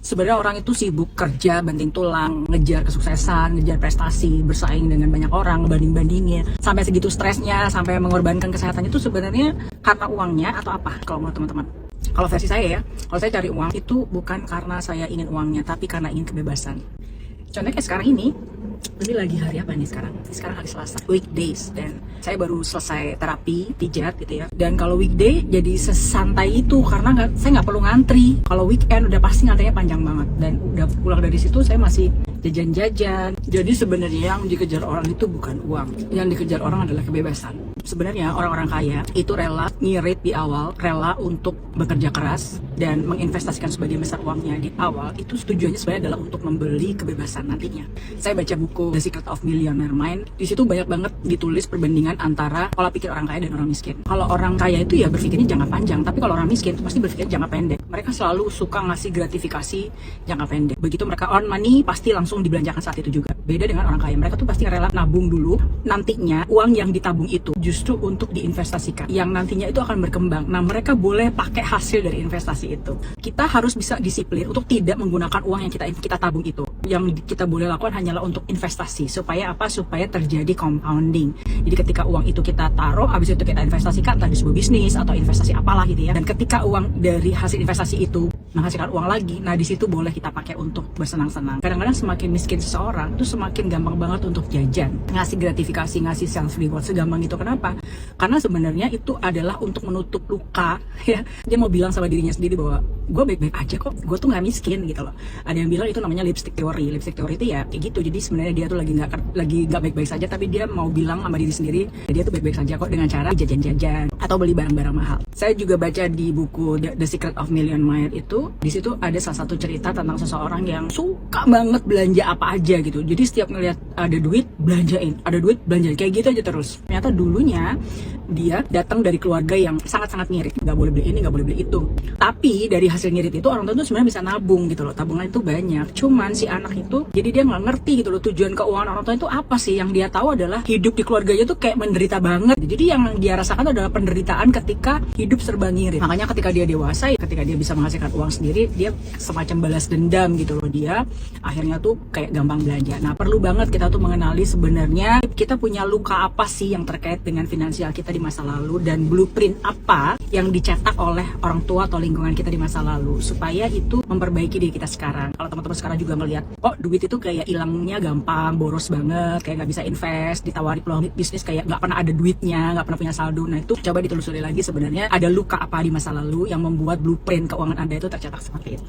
Sebenarnya orang itu sibuk kerja, banting tulang, ngejar kesuksesan, ngejar prestasi, bersaing dengan banyak orang, banding-bandingin. Sampai segitu stresnya, sampai mengorbankan kesehatan itu sebenarnya karena uangnya atau apa kalau menurut teman-teman? Kalau versi saya ya, kalau saya cari uang itu bukan karena saya ingin uangnya, tapi karena ingin kebebasan. Contohnya kayak sekarang ini lagi hari apa nih sekarang? Sekarang hari Selasa, weekdays, dan saya baru selesai terapi pijat gitu ya. Dan kalau weekday jadi sesantai itu karena saya nggak perlu ngantri. Kalau weekend udah pasti ngantrinya panjang banget, dan udah pulang dari situ saya masih jajan-jajan. Jadi sebenarnya yang dikejar orang itu bukan uang, yang dikejar orang adalah kebebasan. Sebenarnya orang-orang kaya itu rela ngirit di awal, rela untuk bekerja keras dan menginvestasikan sebagian besar uangnya di awal. Itu tujuannya sebenarnya adalah untuk membeli kebebasan nantinya. Saya baca buku The Secret of Millionaire Mind. Di situ banyak banget ditulis perbandingan antara pola pikir orang kaya dan orang miskin. Kalau orang kaya itu ya berpikirnya jangka panjang, tapi kalau orang miskin itu pasti berpikir jangka pendek. Mereka selalu suka ngasih gratifikasi jangka pendek. Begitu mereka earn money, pasti langsung dibelanjakan saat itu juga. Beda dengan orang kaya, mereka tuh pasti rela nabung dulu. Nantinya uang yang ditabung itu justru untuk diinvestasikan, yang nantinya itu akan berkembang. Nah, mereka boleh pakai hasil dari investasi itu. Kita harus bisa disiplin untuk tidak menggunakan uang yang kita tabung itu. Yang kita boleh lakukan hanyalah untuk investasi. Supaya apa? Supaya terjadi compounding. Jadi ketika uang itu kita taruh, habis itu kita investasikan entah di sebuah bisnis atau investasi apalah gitu ya. Dan ketika uang dari hasil investasi itu menghasilkan uang lagi, nah di situ boleh kita pakai untuk bersenang-senang. Kadang-kadang semakin miskin seseorang itu semakin gampang banget untuk jajan, ngasih gratifikasi, ngasih self reward, segampang itu. Kenapa? Karena sebenarnya itu adalah untuk menutup luka ya. Dia mau bilang sama dirinya sendiri bahwa gue baik-baik aja kok, gue tuh nggak miskin gitu loh. Ada yang bilang itu namanya lipstick theory. Lipstick theory itu ya kayak gitu. Jadi sebenarnya dia tuh lagi nggak baik-baik saja, tapi dia mau bilang sama diri sendiri dia tuh baik-baik saja kok dengan cara jajan-jajan atau beli barang-barang mahal. Saya juga baca di buku The Secret of Millionaire Mind itu, di situ ada salah satu cerita tentang seseorang yang suka banget belanja apa aja gitu. Jadi setiap ngelihat ada duit belanjain, ada duit belanjain, kayak gitu aja terus. Ternyata dulunya dia datang dari keluarga yang sangat-sangat ngirit, nggak boleh beli ini, nggak boleh beli itu. Tapi dari hasil ngirit itu orang tua tuh sebenarnya bisa nabung gitu loh, tabungan itu banyak. Cuman si anak itu jadi dia nggak ngerti gitu loh tujuan keuangan orang tua itu apa sih. Yang dia tahu adalah hidup di keluarganya tuh kayak menderita banget. Jadi yang dia rasakan adalah penderitaan ketika hidup serba ngirit. Makanya ketika dia dewasa, ya ketika dia bisa menghasilkan uang sendiri, dia semacam balas dendam gitu loh. Dia akhirnya tuh kayak gampang belanja. Nah, perlu banget kita tuh mengenali sebenarnya kita punya luka apa sih yang terkait dengan finansial kita di masa lalu, dan blueprint apa yang dicetak oleh orang tua atau lingkungan kita di masa lalu, supaya itu memperbaiki diri kita sekarang. Kalau teman-teman sekarang juga ngelihat kok duit itu kayak hilangnya gampang, boros banget, kayak nggak bisa invest, ditawari peluang bisnis kayak nggak pernah ada duitnya, nggak pernah punya saldo. Nah, itu coba ditelusuri lagi sebenarnya ada luka apa di masa lalu yang membuat blueprint keuangan Anda itu tercetak seperti itu.